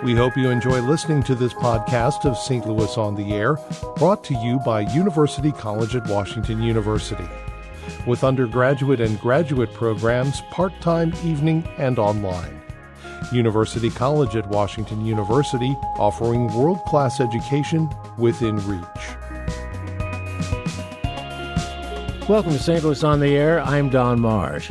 We hope you enjoy listening to this podcast of St. Louis on the Air, brought to you by University College at Washington University, with undergraduate and graduate programs part-time, evening, and online. University College at Washington University, offering world-class education within reach. Welcome to St. Louis on the Air. I'm Don Marsh.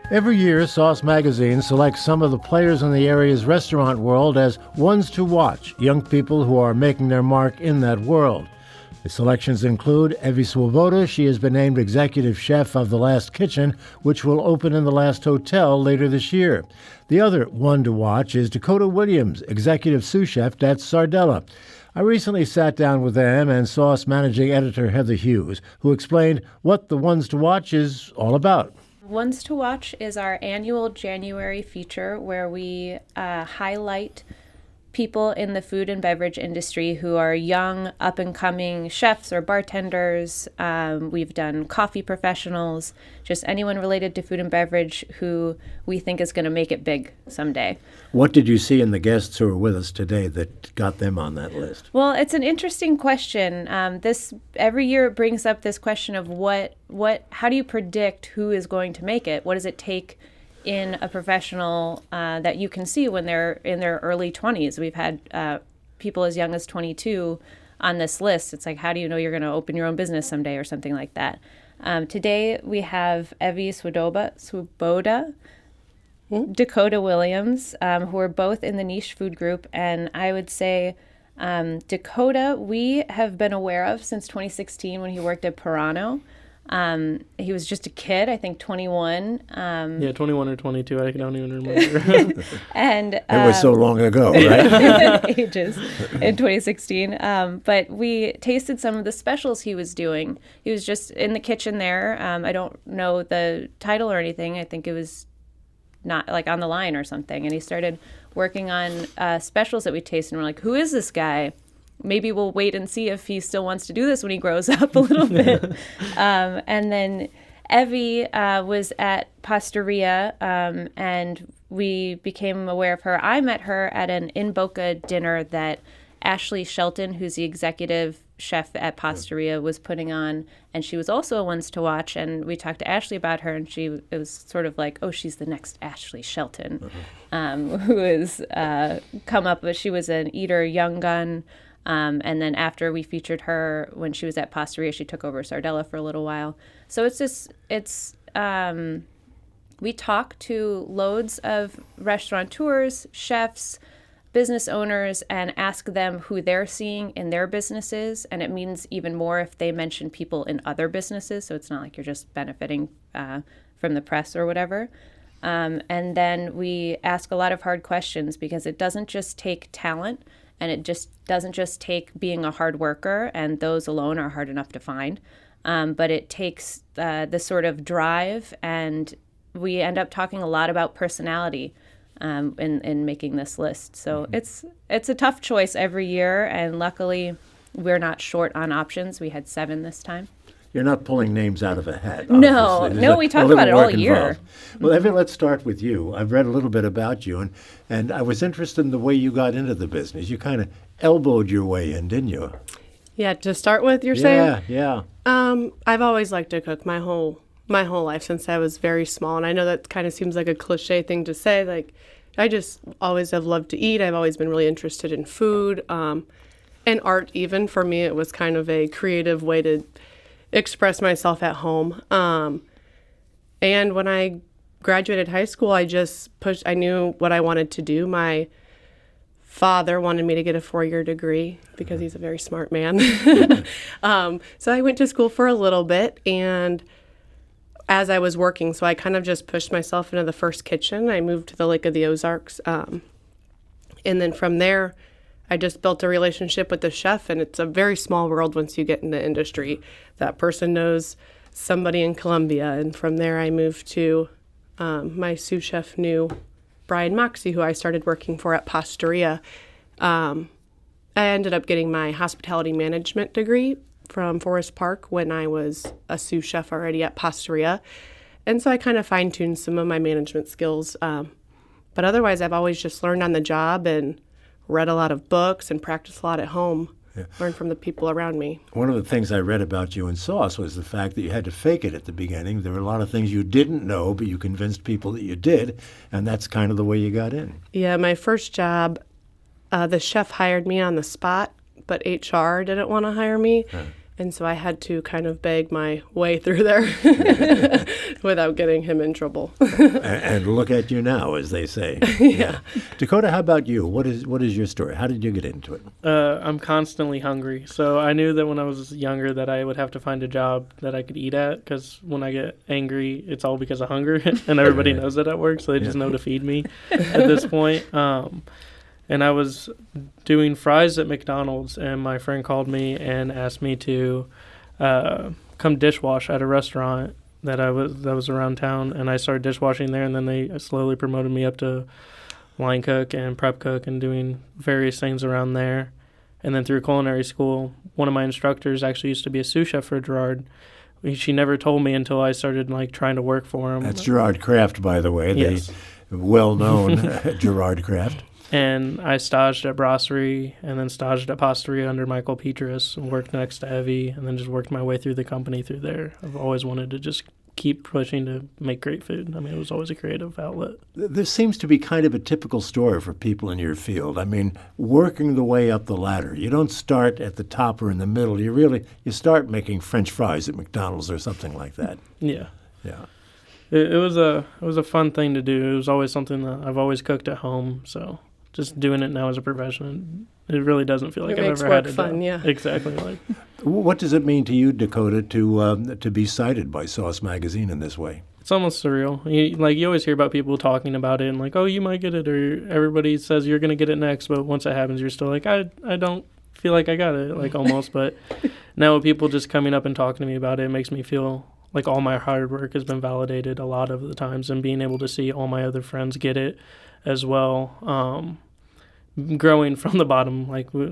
Every year, Sauce magazine selects some of the players in the area's restaurant world as ones to watch, young people who are making their mark in that world. The selections include Evy Swoboda. She has been named executive chef of The Last Kitchen, which will open in The Last Hotel later this year. The other one to watch is Dakota Williams, executive sous chef at Sardella. I recently sat down with them and Sauce managing editor Heather Hughes, who explained what the ones to watch is all about. Ones to Watch is our annual January feature where we highlight people in the food and beverage industry who are young, up-and-coming chefs or bartenders. We've done coffee professionals, just anyone related to food and beverage who we think is going to make it big someday. What did you see in the guests who are with us today that got them on that list? Well, it's an interesting question. This every year it brings up this question of how do you predict who is going to make it? What does it take in a professional that you can see when they're in their early 20s. We've had people as young as 22 on this list. It's like, how do you know you're going to open your own business someday or something like that? Today we have Evy Swoboda, Dakota Williams, who are both in the niche food group. And I would say Dakota, we have been aware of since 2016 when he worked at Pirano. He was just a kid, I think 21. 21 or 22, I don't even remember. And it was so long ago, right? Ages in 2016. But we tasted some of the specials he was doing. He was just in the kitchen there. I don't know the title or anything. I think it was not like on the line or something. And he started working on specials that we tasted. And we're like, who is this guy? Maybe we'll wait and see if he still wants to do this when he grows up a little bit. And then Evy was at Pastaria, and we became aware of her. I met her at an In Boca dinner that Ashley Shelton, who's the executive chef at Pastaria, was putting on, and she was also a ones to watch. And we talked to Ashley about her, and it was sort of like, oh, she's the next Ashley Shelton, who has come up. But she was an eater, young gun. And then after we featured her when she was at Pastaria, she took over Sardella for a little while. So we talk to loads of restaurateurs, chefs, business owners, and ask them who they're seeing in their businesses. And it means even more if they mention people in other businesses. So it's not like you're just benefiting from the press or whatever. And then we ask a lot of hard questions because it doesn't just take talent. And it just doesn't just take being a hard worker, and those alone are hard enough to find. But it takes the sort of drive, and we end up talking a lot about personality in making this list. So it's a tough choice every year, and luckily we're not short on options. We had 7 this time. You're not pulling names out of a hat. No, we talked about it all year. Well, Evy, let's start with you. I've read a little bit about you, and I was interested in the way you got into the business. You kind of elbowed your way in, didn't you? Yeah, to start with, you're saying? Yeah. I've always liked to cook my whole life since I was very small, and I know that kind of seems like a cliche thing to say. Like, I just always have loved to eat. I've always been really interested in food, and art even. For me, it was kind of a creative way to express myself at home. And when I graduated high school, I knew what I wanted to do. My father wanted me to get a 4-year degree because he's a very smart man. So I went to school for a little bit, and as I was working, so I kind of just pushed myself into the first kitchen. I moved to the Lake of the Ozarks. And then from there, I just built a relationship with the chef, and it's a very small world once you get in the industry. That person knows somebody in Colombia, and from there I moved to my sous chef knew Brian Moxie, who I started working for at Pastaria. I ended up getting my hospitality management degree from Forest Park when I was a sous chef already at Pastaria, and so I kind of fine-tuned some of my management skills. But otherwise, I've always just learned on the job and read a lot of books and practiced a lot at home. Learn from the people around me. One of the things I read about you in Sauce was the fact that you had to fake it at the beginning. There were a lot of things you didn't know, but you convinced people that you did, and that's kind of the way you got in. Yeah, my first job, the chef hired me on the spot, but HR didn't want to hire me. And so I had to kind of beg my way through there without getting him in trouble. And look at you now, as they say. Yeah. Dakota, how about you? What is your story? How did you get into it? I'm constantly hungry. So I knew that when I was younger that I would have to find a job that I could eat at, because when I get angry, it's all because of hunger. And everybody knows that at work, so they just know to feed me at this point. And I was doing fries at McDonald's, and my friend called me and asked me to come dishwash at a restaurant that was around town. And I started dishwashing there, and then they slowly promoted me up to line cook and prep cook and doing various things around there. And then through culinary school, one of my instructors actually used to be a sous chef for Gerard. She never told me until I started trying to work for him. That's Gerard Kraft, by the way, yes. The well-known Gerard Kraft. And I staged at Brasserie and then staged at Pasteria under Michael Petrus and worked next to Evy and then just worked my way through the company through there. I've always wanted to just keep pushing to make great food. I mean, it was always a creative outlet. There seems to be kind of a typical story for people in your field. I mean, working the way up the ladder. You don't start at the top or in the middle. You start making French fries at McDonald's or something like that. Yeah. Yeah. It was a fun thing to do. It was always something that I've always cooked at home, so just doing it now as a profession, it really doesn't feel like I've ever had to do. Yeah. Exactly. What does it mean to you, Dakota, to be cited by Sauce Magazine in this way? It's almost surreal. You always hear about people talking about it and oh, you might get it, or everybody says you're going to get it next, but once it happens, you're still like, I don't feel like I got it, almost. But now with people just coming up and talking to me about it, it makes me feel like all my hard work has been validated a lot of the times, and being able to see all my other friends get it as well. Growing from the bottom,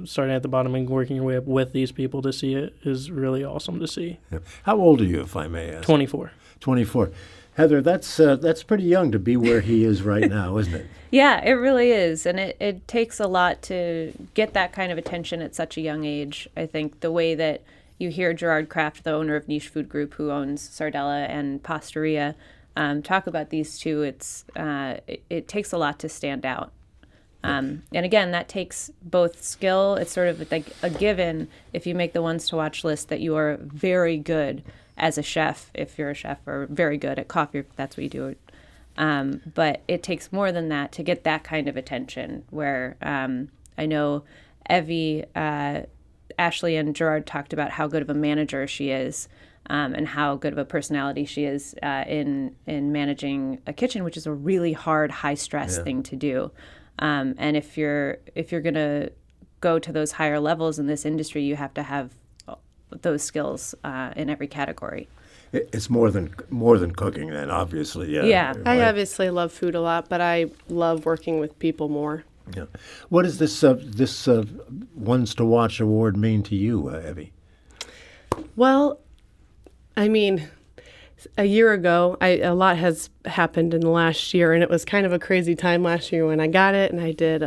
starting at the bottom and working your way up with these people to see it is really awesome to see. Yeah. How old are you, if I may ask? 24. 24. Heather, that's pretty young to be where he is right now, isn't it? Yeah, it really is. And it takes a lot to get that kind of attention at such a young age. I think the way that you hear Gerard Kraft, the owner of Niche Food Group, who owns Sardella and Pasteria, talk about these two, it takes a lot to stand out. And again, that takes both skill. It's sort of like a given if you make the ones to watch list that you are very good as a chef, if you're a chef, or very good at coffee, if that's what you do. But it takes more than that to get that kind of attention, where I know Evy, Ashley, and Gerard talked about how good of a manager she is, and how good of a personality she is in managing a kitchen, which is a really hard, high-stress thing to do. And if you're going to go to those higher levels in this industry, you have to have those skills in every category. It's more than cooking, then, obviously. Yeah. Right. I obviously love food a lot, but I love working with people more. Yeah. What does this Ones to Watch award mean to you, Evy? Well, I mean, a year ago, a lot has happened in the last year, and it was kind of a crazy time last year when I got it, and I did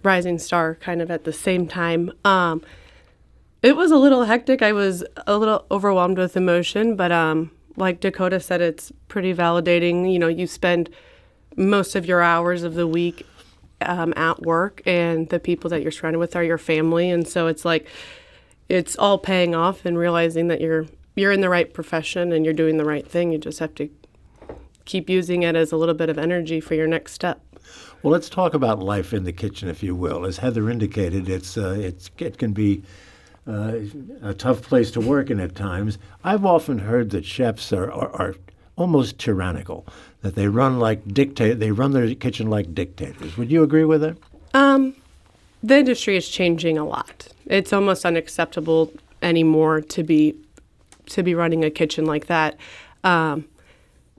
Rising Star kind of at the same time. It was a little hectic. I was a little overwhelmed with emotion, but like Dakota said, it's pretty validating. You spend most of your hours of the week at work, and the people that you're surrounded with are your family, and so it's all paying off and realizing that you're in the right profession and you're doing the right thing. You just have to keep using it as a little bit of energy for your next step. Well, let's talk about life in the kitchen, if you will. As Heather indicated, it can be a tough place to work in at times. I've often heard that chefs are almost tyrannical, that they run their kitchen like dictators. Would you agree with that? The industry is changing a lot. It's almost unacceptable anymore to be running a kitchen like that. The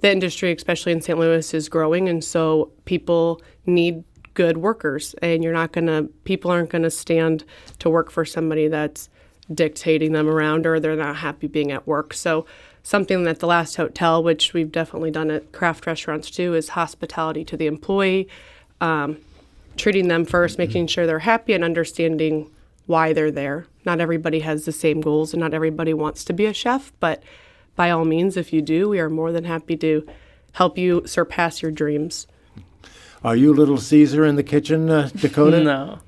industry, especially in St. Louis, is growing, and so people need good workers, and people aren't gonna stand to work for somebody that's dictating them around, or they're not happy being at work. So something that the Last Hotel, which we've definitely done at craft restaurants too, is hospitality to the employee. treating them first, making sure they're happy and understanding why they're there. Not everybody has the same goals and not everybody wants to be a chef, but by all means, if you do, we are more than happy to help you surpass your dreams. Are you Little Caesar in the kitchen, Dakota? No.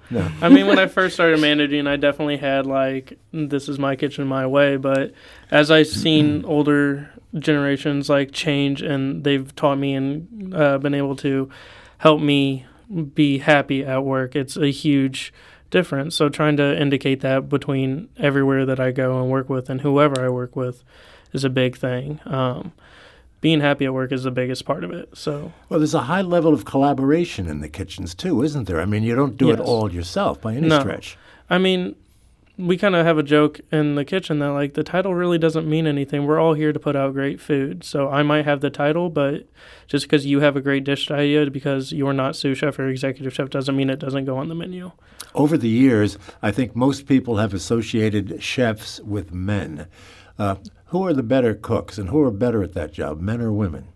I mean, when I first started managing, I definitely had like, this is my kitchen, my way. But as I've seen older generations like change, and they've taught me and been able to help me be happy at work, it's a huge difference. So trying to indicate that between everywhere that I go and work with and whoever I work with is a big thing. Being happy at work is the biggest part of it. So, well, there's a high level of collaboration in the kitchens too, isn't there? I mean, you don't do it all yourself by any stretch. I mean, we kind of have a joke in the kitchen that like the title really doesn't mean anything. We're all here to put out great food. So I might have the title, but just because you have a great dish idea, because you're not sous chef or executive chef, doesn't mean it doesn't go on the menu. Over the years, I think most people have associated chefs with men. Who are the better cooks and who are better at that job, men or women?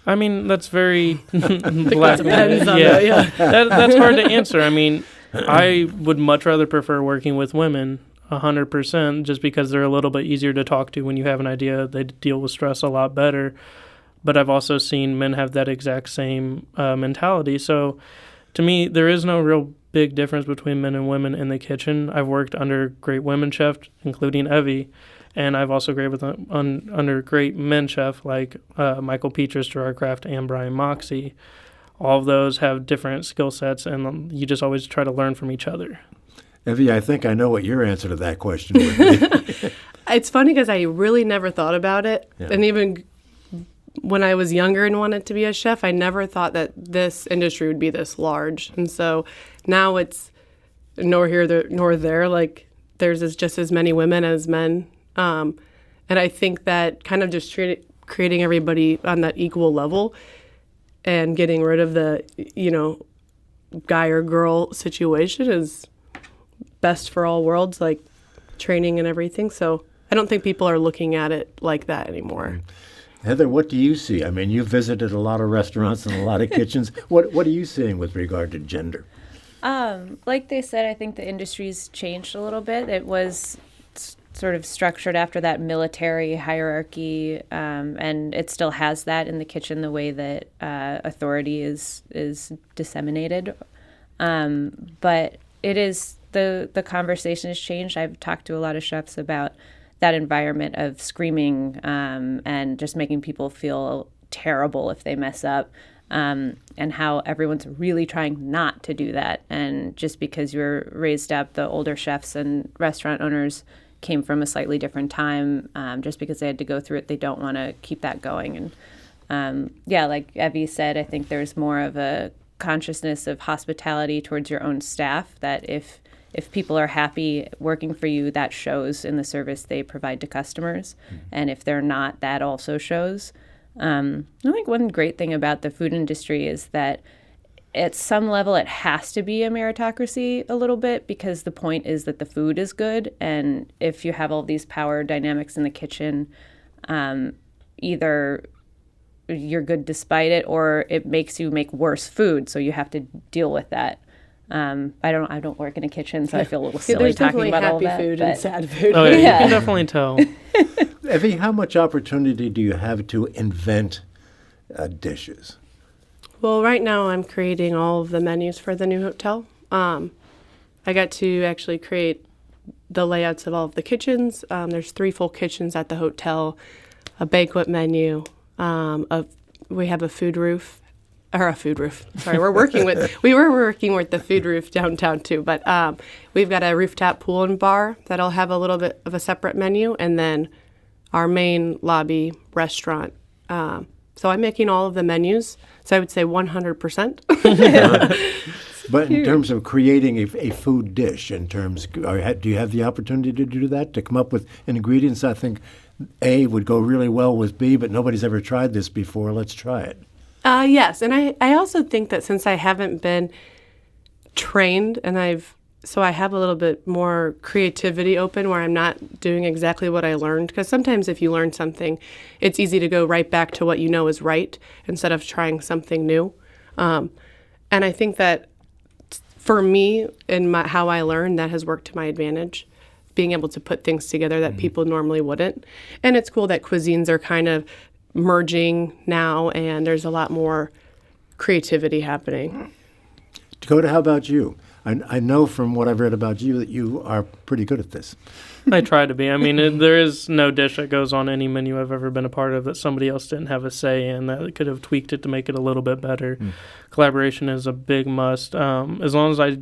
I mean, that's very Depends on that. That's hard to answer. I mean, I would much rather prefer working with women 100% just because they're a little bit easier to talk to when you have an idea. They deal with stress a lot better. But I've also seen men have that exact same mentality. So to me, there is no real big difference between men and women in the kitchen. I've worked under great women chefs, including Evy. And I've also worked with under great men chef like Michael Petrus, Gerard Kraft, and Brian Moxie. All of those have different skill sets, and you just always try to learn from each other. Evy, I think I know what your answer to that question would be. It's funny because I really never thought about it. Yeah. And even when I was younger and wanted to be a chef, I never thought that this industry would be this large. And so now it's nor here nor there. Like there's just as many women as men. And I think that kind of just creating everybody on that equal level and getting rid of the, guy or girl situation is best for all worlds, like training and everything. So I don't think people are looking at it like that anymore. Heather, what do you see? I mean, you've visited a lot of restaurants and a lot of kitchens. What are you seeing with regard to gender? Like they said, I think the industry's changed a little bit. It was sort of structured after that military hierarchy, and it still has that in the kitchen, the way that authority is disseminated. But it is the conversation has changed. I've talked to a lot of chefs about that environment of screaming and just making people feel terrible if they mess up, and how everyone's really trying not to do that. And just because you're raised up, the older chefs and restaurant owners came from a slightly different time, just because they had to go through it. They don't want to keep that going. And like Evy said, I think there's more of a consciousness of hospitality towards your own staff, that if people are happy working for you, that shows in the service they provide to customers. And if they're not, that also shows. I think one great thing about the food industry is that at some level, it has to be a meritocracy a little bit, because the point is that the food is good. And if you have all these power dynamics in the kitchen, either you're good despite it, or it makes you make worse food. So you have to deal with that. I don't work in a kitchen, so I feel a little silly talking about all that. There's definitely happy food and sad food. Oh, yeah. You can definitely tell. Evy, how much opportunity do you have to invent dishes? Well, right now I'm creating all of the menus for the new hotel. I got to actually create the layouts of all of the kitchens. There's 3 full kitchens at the hotel, a banquet menu, we have a food roof. Sorry, we were working with the food roof downtown too, but we've got a rooftop pool and bar that'll have a little bit of a separate menu, and then our main lobby restaurant. So I'm making all of the menus. So I would say 100%. But in terms of creating a food dish, do you have the opportunity to do that, to come up with ingredients? I think A would go really well with B, but nobody's ever tried this before. Let's try it. Yes, and I also think that since I haven't been trained, and I have a little bit more creativity open, where I'm not doing exactly what I learned. Because sometimes if you learn something, it's easy to go right back to what you know is right instead of trying something new. And I think that for me and how I learned, that has worked to my advantage, being able to put things together that people normally wouldn't. And it's cool that cuisines are kind of merging now, and there's a lot more creativity happening. Dakota, how about you? I know from what I've read about you that you are pretty good at this. I try to be. I mean, there is no dish that goes on any menu I've ever been a part of that somebody else didn't have a say in, that could have tweaked it to make it a little bit better. Collaboration is a big must. As long as I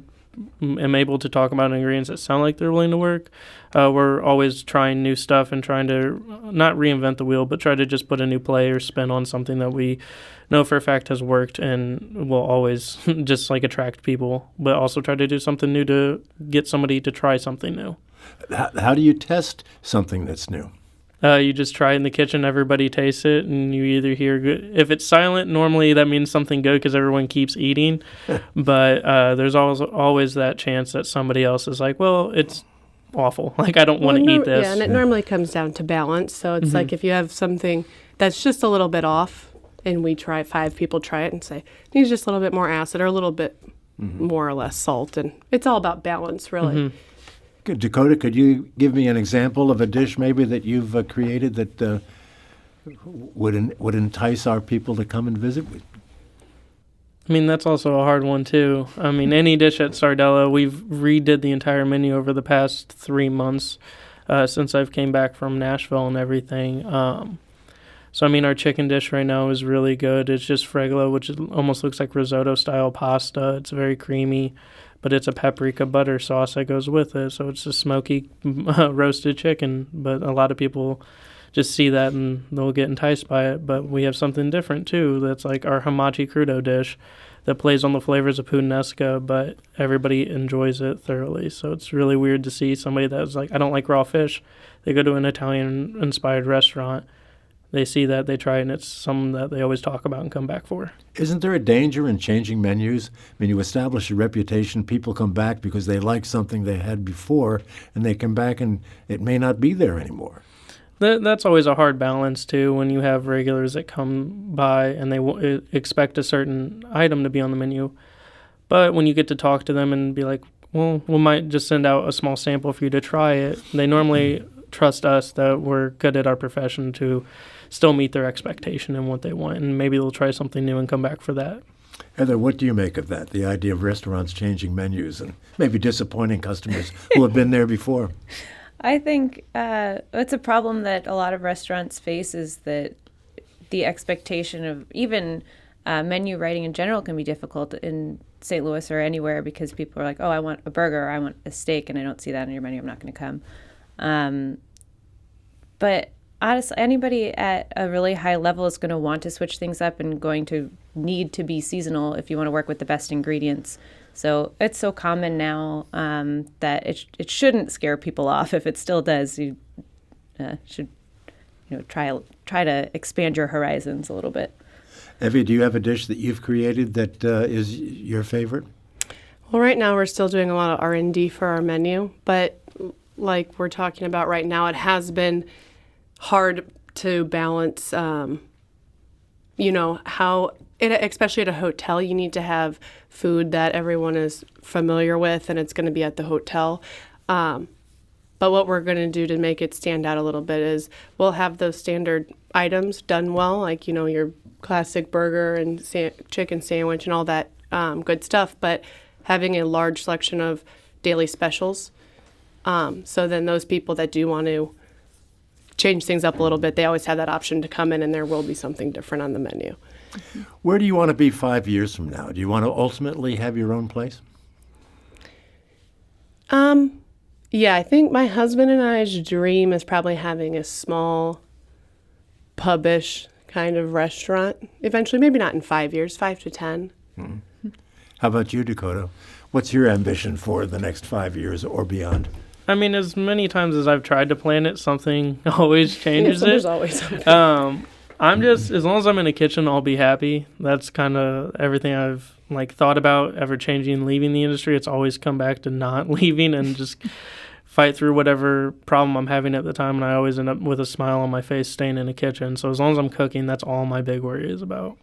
am able to talk about ingredients that sound like they're willing to work, we're always trying new stuff and trying to not reinvent the wheel, but try to just put a new play or spin on something that we know for a fact has worked and will always just like attract people, but also try to do something new to get somebody to try something new. How do you test something that's new? You just try it in the kitchen, everybody tastes it, and you either hear good. If it's silent, normally that means something good because everyone keeps eating. But there's always that chance that somebody else is like, well, it's awful. Like, I don't want to eat this. Yeah, and it normally comes down to balance. So it's like if you have something that's just a little bit off, and we try, 5 people try it and say, needs just a little bit more acid or a little bit more or less salt. And it's all about balance, really. Good. Dakota, could you give me an example of a dish maybe that you've created that would entice our people to come and visit? I mean, that's also a hard one, too. I mean, any dish at Sardella, we've redid the entire menu over the past 3 months since I've came back from Nashville and everything. So, I mean, our chicken dish right now is really good. It's just fregolo, which almost looks like risotto-style pasta. It's very creamy, but it's a paprika butter sauce that goes with it. So it's a smoky roasted chicken, but a lot of people just see that and they'll get enticed by it. But we have something different, too. That's like our hamachi crudo dish that plays on the flavors of puttanesca, but everybody enjoys it thoroughly. So it's really weird to see somebody that's like, I don't like raw fish. They go to an Italian-inspired restaurant. They see that, they try it, and it's something that they always talk about and come back for. Isn't there a danger in changing menus? I mean, you establish a reputation, people come back because they like something they had before, and they come back and it may not be there anymore. That's always a hard balance, too, when you have regulars that come by and they expect a certain item to be on the menu. But when you get to talk to them and be like, well, we might just send out a small sample for you to try it, they normally trust us that we're good at our profession to still meet their expectation and what they want, and maybe they'll try something new and come back for that. Heather, what do you make of that, the idea of restaurants changing menus and maybe disappointing customers who have been there before? I think it's a problem that a lot of restaurants face, is that the expectation of even menu writing in general can be difficult in St. Louis or anywhere, because people are like, oh, I want a burger, or I want a steak, and I don't see that on your menu, I'm not going to come. But honestly, anybody at a really high level is going to want to switch things up and going to need to be seasonal if you want to work with the best ingredients. So it's so common now that it shouldn't scare people off. If it still does, you should try to expand your horizons a little bit. Evy, do you have a dish that you've created that is your favorite? Well, right now we're still doing a lot of R&D for our menu, but like we're talking about right now, it has been hard to balance, how, especially at a hotel, you need to have food that everyone is familiar with, and it's going to be at the hotel. But what we're going to do to make it stand out a little bit is we'll have those standard items done well, like, your classic burger and chicken sandwich and all that good stuff, but having a large selection of daily specials. So then those people that do want to change things up a little bit, they always have that option to come in, and there will be something different on the menu. Where do you want to be 5 years from now? Do you want to ultimately have your own place? Yeah, I think my husband and I's dream is probably having a small pub-ish kind of restaurant eventually, maybe not in 5 years, 5 to 10. Mm-hmm. How about you, Dakota? What's your ambition for the next 5 years or beyond? I mean, as many times as I've tried to plan it, something always changes it. There's always something. I'm just, as long as I'm in a kitchen, I'll be happy. That's kind of everything I've thought about ever changing and leaving the industry. It's always come back to not leaving and just fight through whatever problem I'm having at the time. And I always end up with a smile on my face staying in a kitchen. So as long as I'm cooking, that's all my big worry is about.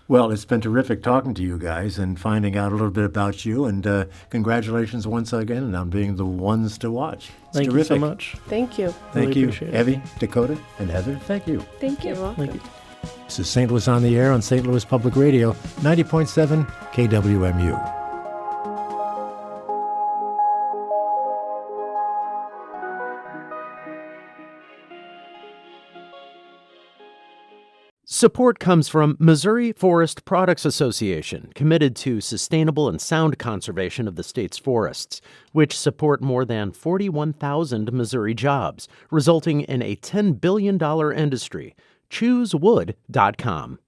Well, it's been terrific talking to you guys and finding out a little bit about you. And congratulations once again on being the ones to watch. It's Thank terrific. you so much. Thank you. Thank Really you, appreciate it. Evy, Dakota, and Heather. Thank you. Thank you. You're welcome. Thank you. This is St. Louis on the Air on St. Louis Public Radio, 90.7 KWMU. Support comes from Missouri Forest Products Association, committed to sustainable and sound conservation of the state's forests, which support more than 41,000 Missouri jobs, resulting in a $10 billion industry. ChooseWood.com.